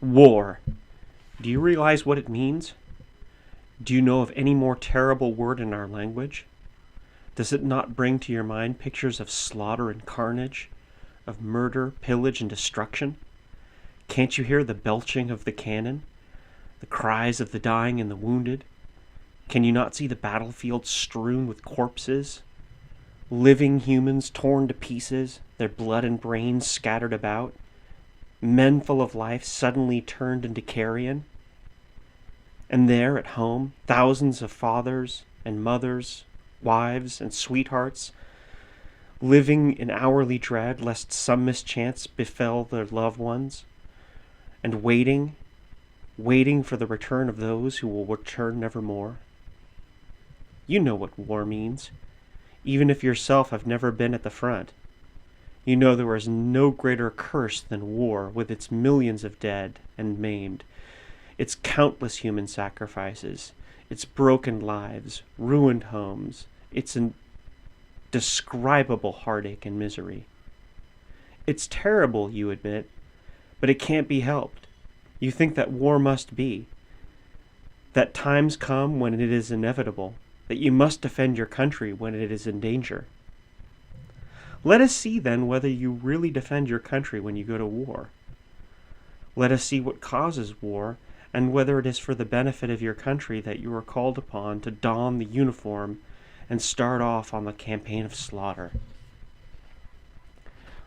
War. Do you realize what it means? Do you know of any more terrible word in our language? Does it not bring to your mind pictures of slaughter and carnage, of murder, pillage, and destruction? Can't you hear the belching of the cannon, the cries of the dying and the wounded? Can you not see the battlefield strewn with corpses, living humans torn to pieces, their blood and brains scattered about, men full of life suddenly turned into carrion? And there at home, thousands of fathers and mothers, wives and sweethearts, living in hourly dread lest some mischance befell their loved ones, and waiting for the return of those who will return nevermore. You know what war means, even if yourself have never been at the front. You know there is no greater curse than war, with its millions of dead and maimed, its countless human sacrifices, its broken lives, ruined homes, its indescribable heartache and misery. It's terrible, you admit, but it can't be helped. You think that war must be, that times come when it is inevitable, that you must defend your country when it is in danger. Let us see then whether you really defend your country when you go to war. Let us see what causes war, and whether it is for the benefit of your country that you are called upon to don the uniform and start off on the campaign of slaughter.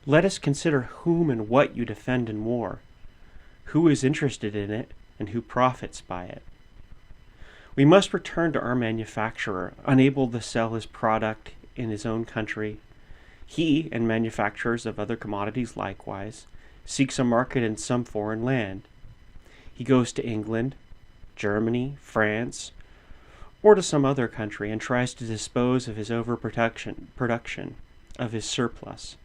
Let us consider whom and what you defend in war, who is interested in it, and who profits by it. We must return to our manufacturer, unable to sell his product in his own country. He, and manufacturers of other commodities likewise, seeks a market in some foreign land. He goes to England, Germany, France, or to some other country and tries to dispose of his production of his surplus.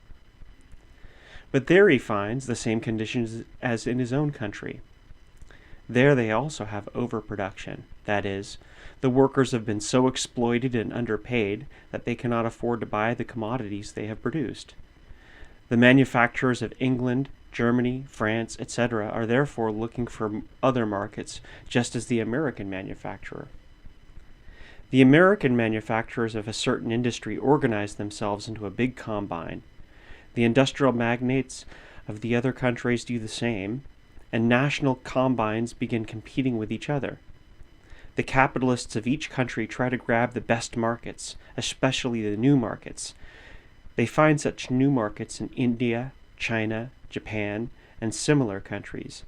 But there he finds the same conditions as in his own country. There they also have overproduction. That is, the workers have been so exploited and underpaid that they cannot afford to buy the commodities they have produced. The manufacturers of England, Germany, France, etc. are therefore looking for other markets, just as the American manufacturer. The American manufacturers of a certain industry organize themselves into a big combine. The industrial magnates of the other countries do the same, and national combines begin competing with each other. The capitalists of each country try to grab the best markets, especially the new markets. They find such new markets in India, China, Japan, and similar countries.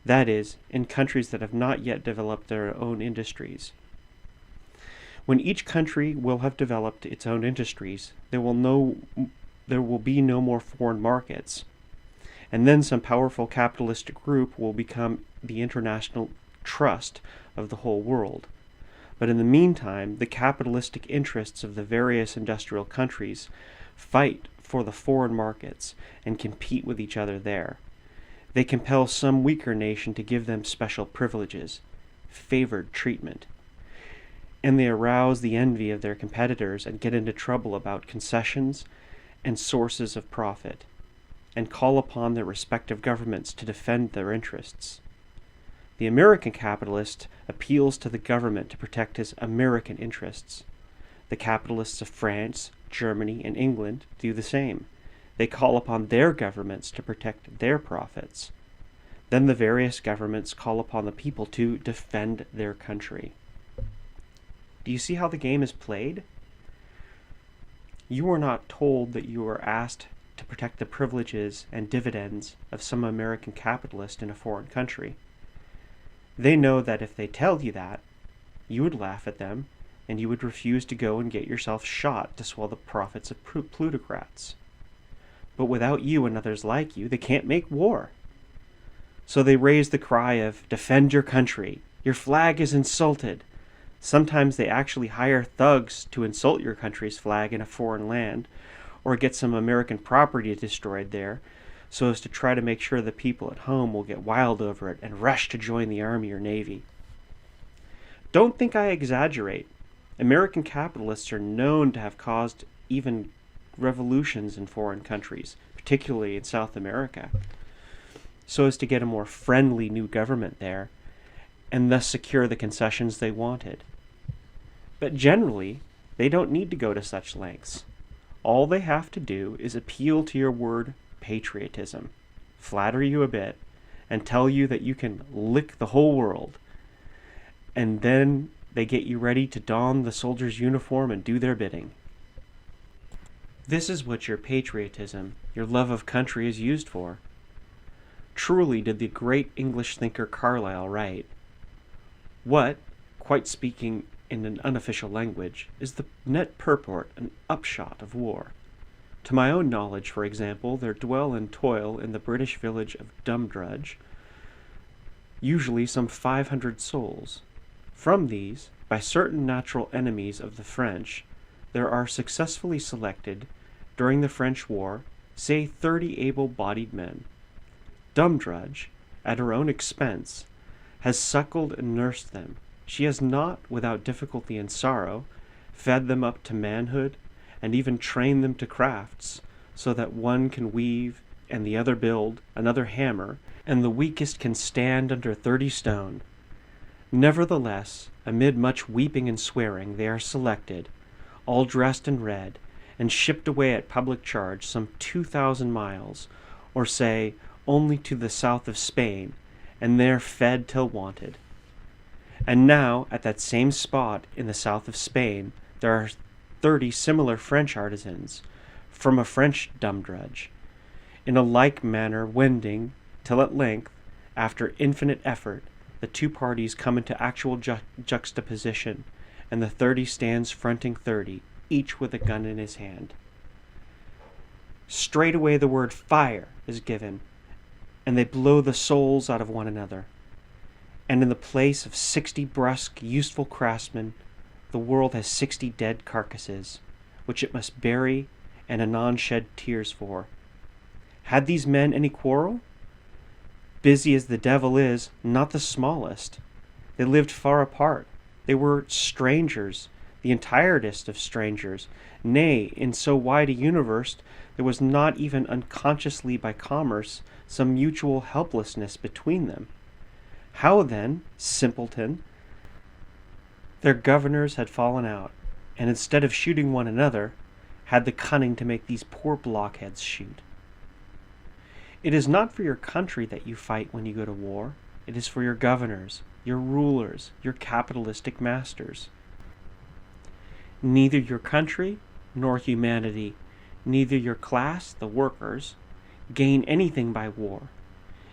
That is, in countries that have not yet developed their own industries. When each country will have developed its own industries, there will be no more foreign markets, and then some powerful capitalistic group will become the international trust of the whole world. But in the meantime, the capitalistic interests of the various industrial countries fight for the foreign markets and compete with each other there. They compel some weaker nation to give them special privileges, favored treatment, and they arouse the envy of their competitors and get into trouble about concessions and sources of profit, and call upon their respective governments to defend their interests. The American capitalist appeals to the government to protect his American interests. The capitalists of France, Germany, and England do the same. They call upon their governments to protect their profits. Then the various governments call upon the people to defend their country. Do you see how the game is played? You are not told that you are asked to protect the privileges and dividends of some American capitalist in a foreign country. They know that if they tell you that, you would laugh at them, and you would refuse to go and get yourself shot to swell the profits of plutocrats. But without you and others like you, they can't make war. So they raise the cry of, "Defend your country! Your flag is insulted!" Sometimes they actually hire thugs to insult your country's flag in a foreign land, or get some American property destroyed there, so as to try to make sure the people at home will get wild over it and rush to join the army or navy. Don't think I exaggerate. American capitalists are known to have caused even revolutions in foreign countries, particularly in South America. so as to get a more friendly new government there, and thus secure the concessions they wanted. But generally, they don't need to go to such lengths. All they have to do is appeal to your word patriotism, flatter you a bit, and tell you that you can lick the whole world. And then they get you ready to don the soldier's uniform and do their bidding. This is what your patriotism, your love of country, is used for. Truly did the great English thinker Carlyle write, "What, quite speaking in an unofficial language, is the net purport and upshot of war? To my own knowledge, for example, there dwell and toil in the British village of Dumdrudge usually some 500 souls. From these, by certain natural enemies of the French, there are successfully selected, during the French war, say 30 able-bodied men. Dumdrudge, at her own expense, has suckled and nursed them. She has not, without difficulty and sorrow, fed them up to manhood, and even trained them to crafts, so that one can weave, and the other build, another hammer, and the weakest can stand under 30 stone. Nevertheless, amid much weeping and swearing, they are selected, all dressed in red, and shipped away at public charge some 2,000 miles, or say, only to the south of Spain, and there fed till wanted. And now, at that same spot in the south of Spain, there are 30 similar French artisans, from a French Dumdrudge, in a like manner wending, till at length, after infinite effort, the two parties come into actual juxtaposition, and the 30 stands fronting 30, each with a gun in his hand. Straightway the word fire is given, and they blow the souls out of one another. And in the place of 60 brusque, useful craftsmen, the world has 60 dead carcasses, which it must bury and anon shed tears for. Had these men any quarrel? Busy as the devil is, not the smallest. They lived far apart. They were strangers, the entirest of strangers. Nay, in so wide a universe, there was not even unconsciously by commerce some mutual helplessness between them. How then, simpleton, their governors had fallen out, and instead of shooting one another, had the cunning to make these poor blockheads shoot. It is not for your country that you fight when you go to war. It is for your governors, your rulers, your capitalistic masters. Neither your country nor humanity, neither your class, the workers, gain anything by war.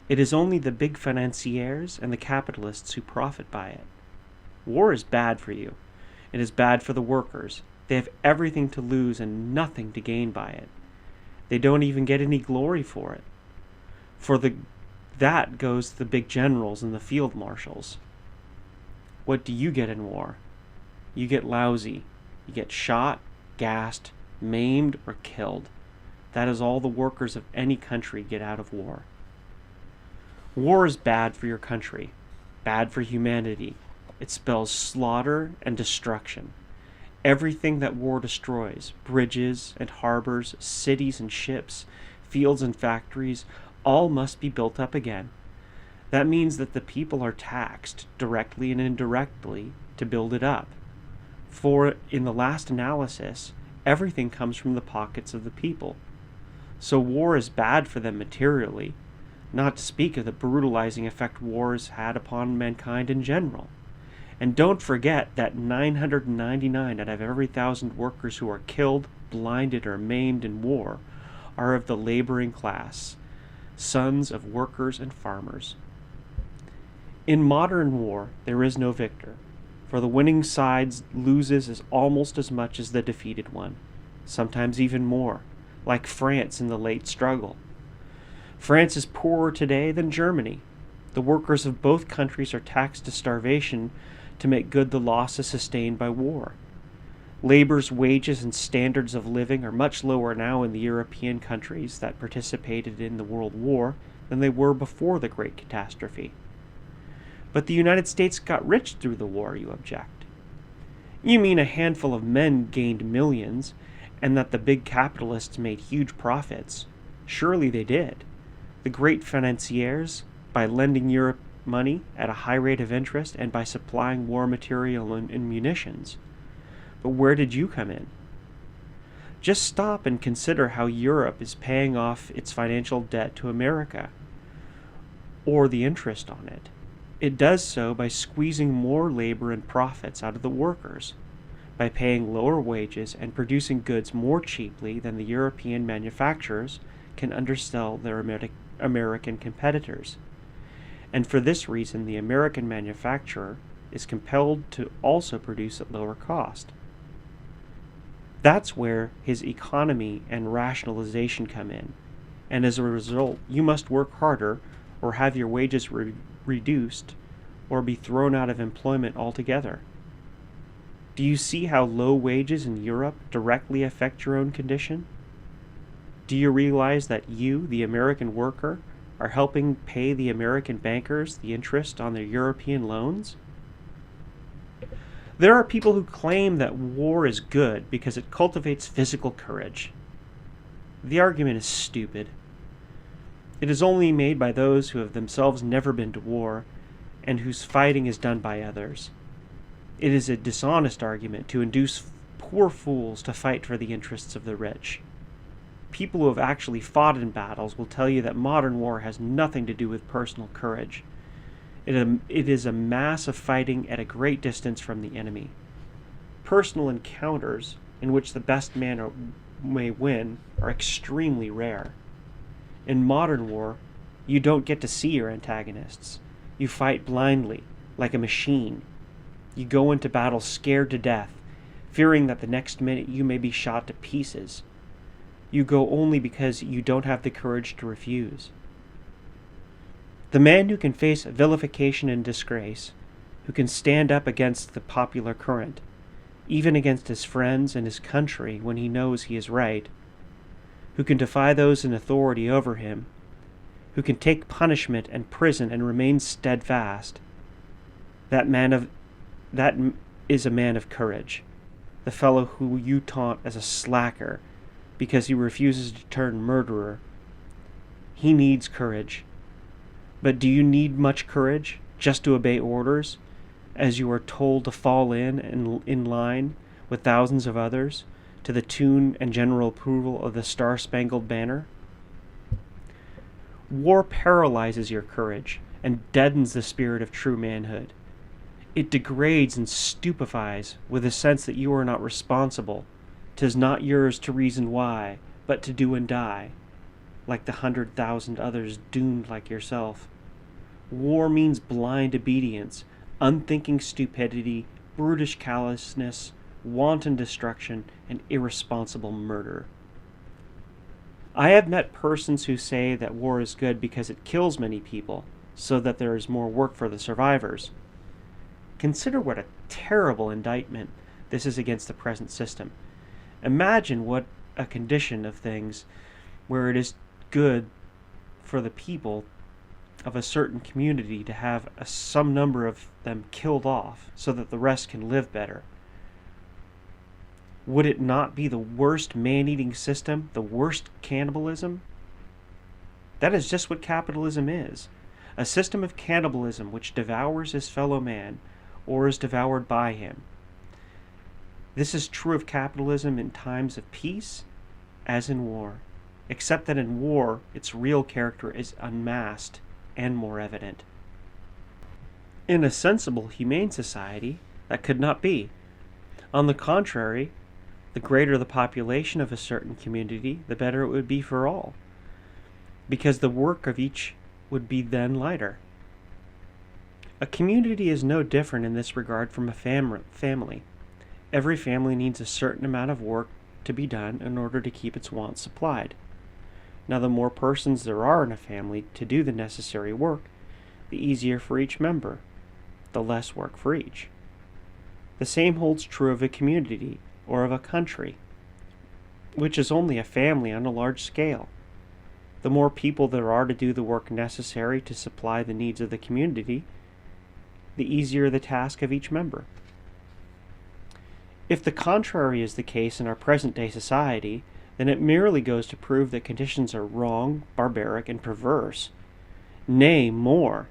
It is only the big financiers and the capitalists who profit by it. War is bad for you. It is bad for the workers. They have everything to lose and nothing to gain by it. They don't even get any glory for it. That goes to the big generals and the field marshals. What do you get in war? You get lousy. You get shot, gassed, maimed, or killed. That is all the workers of any country get out of war. War is bad for your country, bad for humanity. It spells slaughter and destruction. Everything that war destroys, bridges and harbors, cities and ships, fields and factories, all must be built up again. That means that the people are taxed, directly and indirectly, to build it up. For, in the last analysis, everything comes from the pockets of the people. So war is bad for them materially, not to speak of the brutalizing effect wars had upon mankind in general. And don't forget that 999 out of every 1,000 workers who are killed, blinded, or maimed in war are of the laboring class, sons of workers and farmers. In modern war, there is no victor, for the winning side loses almost as much as the defeated one, sometimes even more, like France in the late struggle. France is poorer today than Germany. The workers of both countries are taxed to starvation to make good the losses sustained by war. Labor's wages and standards of living are much lower now in the European countries that participated in the World War than they were before the Great Catastrophe. But the United States got rich through the war, you object. You mean a handful of men gained millions, and that the big capitalists made huge profits? Surely they did. The great financiers, by lending Europe money at a high rate of interest and by supplying war material and munitions. But where did you come in? Just stop and consider how Europe is paying off its financial debt to America, or the interest on it. It does so by squeezing more labor and profits out of the workers, by paying lower wages and producing goods more cheaply than the European manufacturers can undersell their American competitors. And for this reason, the American manufacturer is compelled to also produce at lower cost. That's where his economy and rationalization come in, and as a result, you must work harder or have your wages reduced or be thrown out of employment altogether. Do you see how low wages in Europe directly affect your own condition? Do you realize that you, the American worker, are helping pay the American bankers the interest on their European loans? There are people who claim that war is good because it cultivates physical courage. The argument is stupid. It is only made by those who have themselves never been to war and whose fighting is done by others. It is a dishonest argument to induce poor fools to fight for the interests of the rich. People who have actually fought in battles will tell you that modern war has nothing to do with personal courage. It is a mass of fighting at a great distance from the enemy. Personal encounters in which the best man may win are extremely rare. In modern war, you don't get to see your antagonists. You fight blindly, like a machine. You go into battle scared to death, fearing that the next minute you may be shot to pieces. You go only because you don't have the courage to refuse. The man who can face vilification and disgrace, who can stand up against the popular current, even against his friends and his country when he knows he is right, who can defy those in authority over him, who can take punishment and prison and remain steadfast, that is a man of courage, the fellow who you taunt as a slacker because he refuses to turn murderer. He needs courage. But do you need much courage just to obey orders, as you are told to fall in line with thousands of others, to the tune and general approval of the Star-Spangled Banner? War paralyzes your courage and deadens the spirit of true manhood. It degrades and stupefies with a sense that you are not responsible. 'Tis not yours to reason why, but to do and die, like the 100,000 others doomed like yourself. War means blind obedience, unthinking stupidity, brutish callousness, wanton destruction, and irresponsible murder. I have met persons who say that war is good because it kills many people, so that there is more work for the survivors. Consider what a terrible indictment this is against the present system. Imagine what a condition of things where it is good for the people of a certain community to have some number of them killed off so that the rest can live better. Would it not be the worst man-eating system, the worst cannibalism? That is just what capitalism is. A system of cannibalism which devours his fellow man or is devoured by him. This is true of capitalism in times of peace as in war, except that in war its real character is unmasked and more evident. In a sensible, humane society, that could not be. On the contrary, the greater the population of a certain community, the better it would be for all, because the work of each would be then lighter. A community is no different in this regard from a family. Every family needs a certain amount of work to be done in order to keep its wants supplied. Now, the more persons there are in a family to do the necessary work, the easier for each member, the less work for each. The same holds true of a community or of a country, which is only a family on a large scale. The more people there are to do the work necessary to supply the needs of the community, the easier the task of each member. If the contrary is the case in our present-day society, then it merely goes to prove that conditions are wrong, barbaric, and perverse. Nay, more,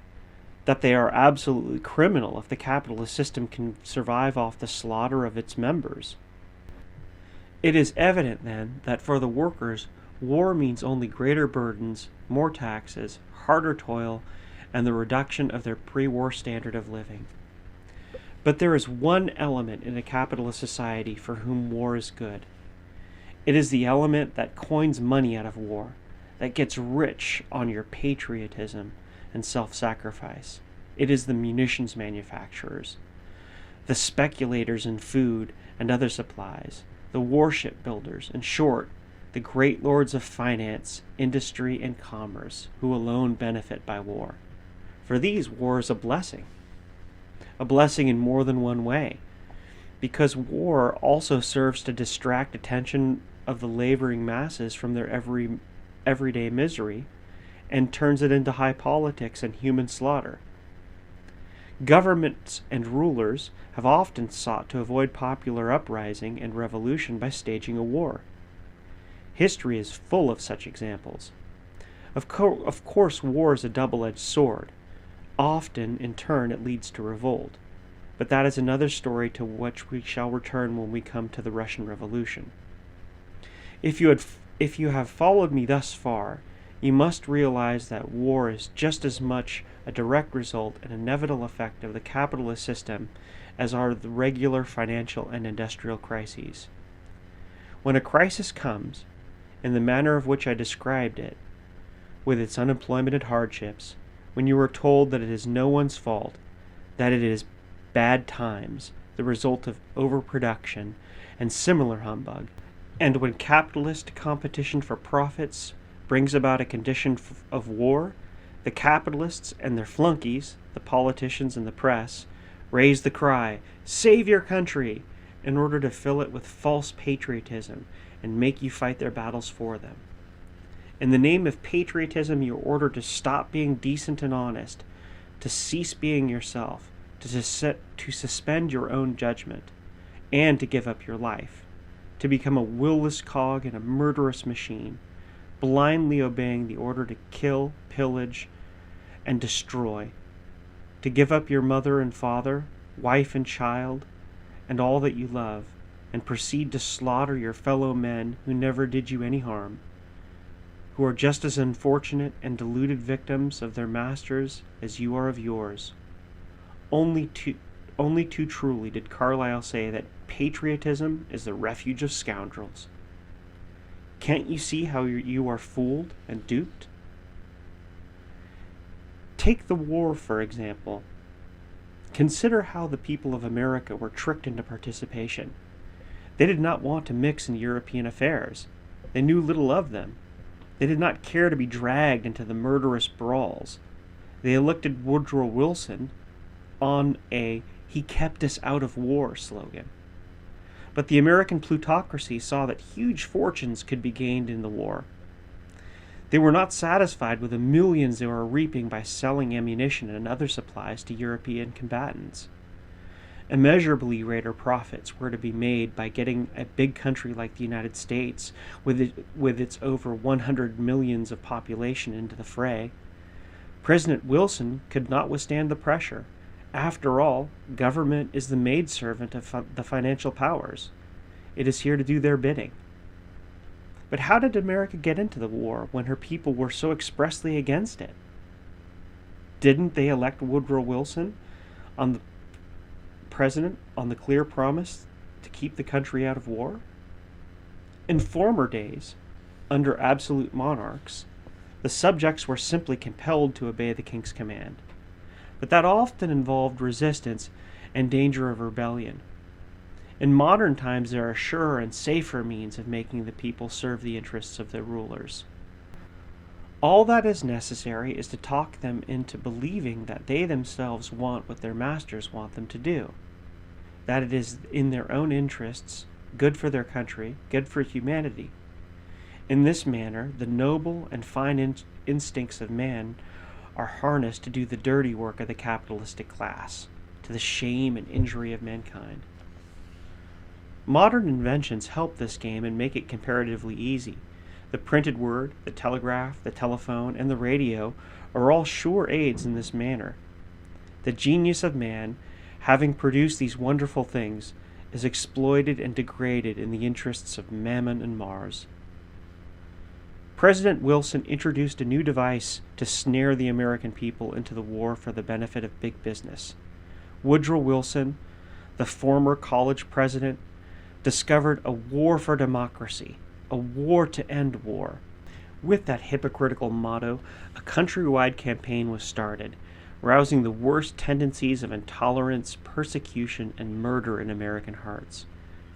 that they are absolutely criminal if the capitalist system can survive off the slaughter of its members. It is evident, then, that for the workers, war means only greater burdens, more taxes, harder toil, and the reduction of their pre-war standard of living. But there is one element in a capitalist society for whom war is good. It is the element that coins money out of war, that gets rich on your patriotism and self-sacrifice. It is the munitions manufacturers, the speculators in food and other supplies, the warship builders, in short, the great lords of finance, industry, and commerce, who alone benefit by war. For these, war is a blessing in more than one way, because war also serves to distract attention of the laboring masses from their everyday misery and turns it into high politics and human slaughter. Governments and rulers have often sought to avoid popular uprising and revolution by staging a war. History is full of such examples. Of course, war is a double-edged sword. Often, in turn, it leads to revolt. But that is another story to which we shall return when we come to the Russian Revolution. If you have followed me thus far, you must realize that war is just as much a direct result and inevitable effect of the capitalist system as are the regular financial and industrial crises. When a crisis comes, in the manner of which I described it, with its unemployment and hardships, when you are told that it is no one's fault, that it is bad times, the result of overproduction and similar humbug, and when capitalist competition for profits brings about a condition of war, the capitalists and their flunkies, the politicians and the press, raise the cry, "Save your country!" in order to fill it with false patriotism and make you fight their battles for them. In the name of patriotism, you are ordered to stop being decent and honest, to cease being yourself, to suspend your own judgment, and to give up your life, to become a willless cog in a murderous machine, blindly obeying the order to kill, pillage, and destroy, to give up your mother and father, wife and child, and all that you love, and proceed to slaughter your fellow men who never did you any harm, who are just as unfortunate and deluded victims of their masters as you are of yours. Only too truly did Carlyle say that patriotism is the refuge of scoundrels. Can't you see how you are fooled and duped? Take the war, for example. Consider how the people of America were tricked into participation. They did not want to mix in European affairs. They knew little of them. They did not care to be dragged into the murderous brawls. They elected Woodrow Wilson on a "he kept us out of war" slogan. But the American plutocracy saw that huge fortunes could be gained in the war. They were not satisfied with the millions they were reaping by selling ammunition and other supplies to European combatants. Immeasurably greater profits were to be made by getting a big country like the United States, with its over 100 millions of population, into the fray. President Wilson could not withstand the pressure. After all, government is the maidservant of the financial powers. It is here to do their bidding. But how did America get into the war when her people were so expressly against it? Didn't they elect Woodrow Wilson president on the clear promise to keep the country out of war? In former days, under absolute monarchs, the subjects were simply compelled to obey the king's command. But that often involved resistance and danger of rebellion. In modern times, there are surer and safer means of making the people serve the interests of their rulers. All that is necessary is to talk them into believing that they themselves want what their masters want them to do, that it is in their own interests, good for their country, good for humanity. In this manner, the noble and fine instincts of man are harnessed to do the dirty work of the capitalistic class, to the shame and injury of mankind. Modern inventions help this game and make it comparatively easy. The printed word, the telegraph, the telephone, and the radio are all sure aids in this manner. The genius of man, having produced these wonderful things, is exploited and degraded in the interests of Mammon and Mars. President Wilson introduced a new device to snare the American people into the war for the benefit of big business. Woodrow Wilson, the former college president, discovered a war for democracy, a war to end war. With that hypocritical motto, a countrywide campaign was started, rousing the worst tendencies of intolerance, persecution, and murder in American hearts,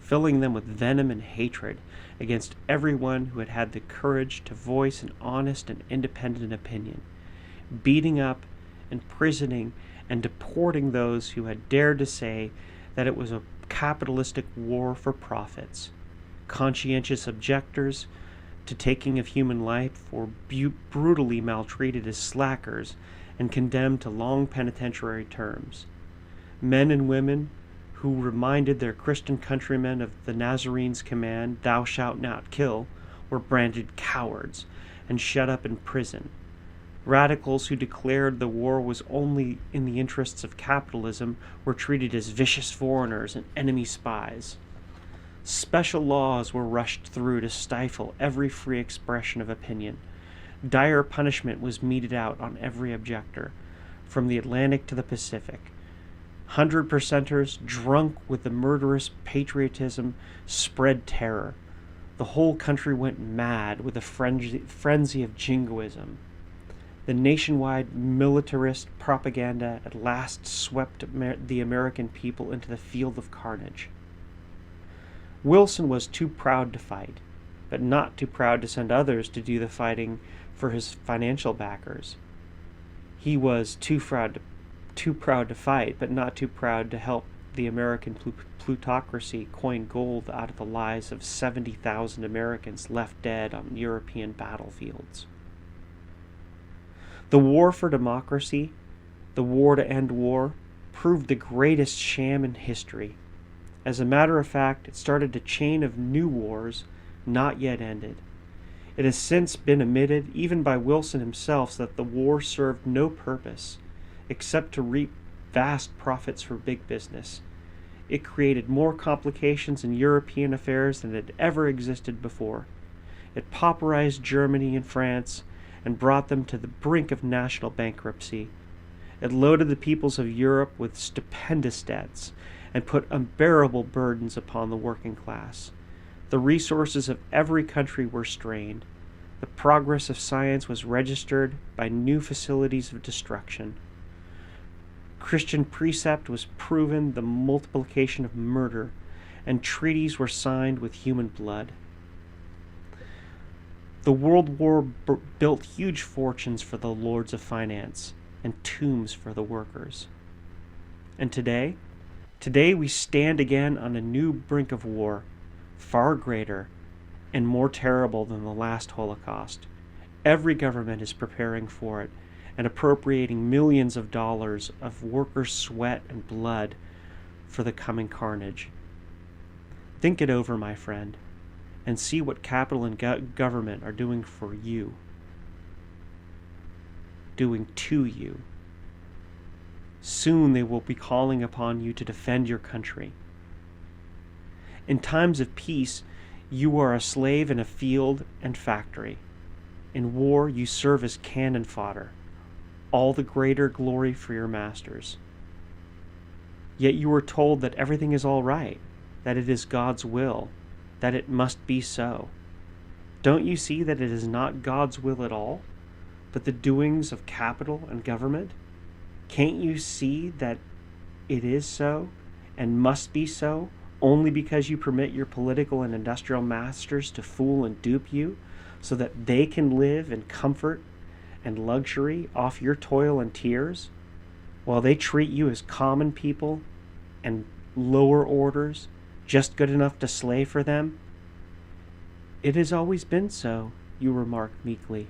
filling them with venom and hatred against everyone who had had the courage to voice an honest and independent opinion, beating up, imprisoning, and deporting those who had dared to say that it was a capitalistic war for profits. Conscientious objectors to taking of human life were brutally maltreated as slackers and condemned to long penitentiary terms. Men and women who reminded their Christian countrymen of the Nazarene's command, "Thou shalt not kill," were branded cowards and shut up in prison. Radicals who declared the war was only in the interests of capitalism were treated as vicious foreigners and enemy spies. Special laws were rushed through to stifle every free expression of opinion. Dire punishment was meted out on every objector, from the Atlantic to the Pacific. 100%ers, drunk with the murderous patriotism, spread terror. The whole country went mad with the frenzy of jingoism. The nationwide militarist propaganda at last swept the American people into the field of carnage. Wilson was too proud to fight, but not too proud to send others to do the fighting for his financial backers. He was too proud to fight, but not too proud to help the American plutocracy coin gold out of the lives of 70,000 Americans left dead on European battlefields. The war for democracy, the war to end war, proved the greatest sham in history. As a matter of fact, it started a chain of new wars not yet ended. It has since been admitted, even by Wilson himself, that the war served no purpose except to reap vast profits for big business. It created more complications in European affairs than had ever existed before. It pauperized Germany and France and brought them to the brink of national bankruptcy. It loaded the peoples of Europe with stupendous debts and put unbearable burdens upon the working class. The resources of every country were strained. The progress of science was registered by new facilities of destruction. Christian precept was proven the multiplication of murder, and treaties were signed with human blood. The World War built huge fortunes for the lords of finance and tombs for the workers. And today we stand again on a new brink of war, far greater and more terrible than the last Holocaust. Every government is preparing for it and appropriating millions of dollars of workers' sweat and blood for the coming carnage. Think it over, my friend, and see what capital and government are doing for you, doing to you. Soon they will be calling upon you to defend your country. In times of peace, you are a slave in a field and factory. In war, you serve as cannon fodder, all the greater glory for your masters. Yet you are told that everything is all right, that it is God's will, that it must be so. Don't you see that it is not God's will at all, but the doings of capital and government? Can't you see that it is so and must be so only because you permit your political and industrial masters to fool and dupe you so that they can live in comfort and luxury off your toil and tears, while they treat you as common people and lower orders, just good enough to slave for them? It has always been so, you remark meekly.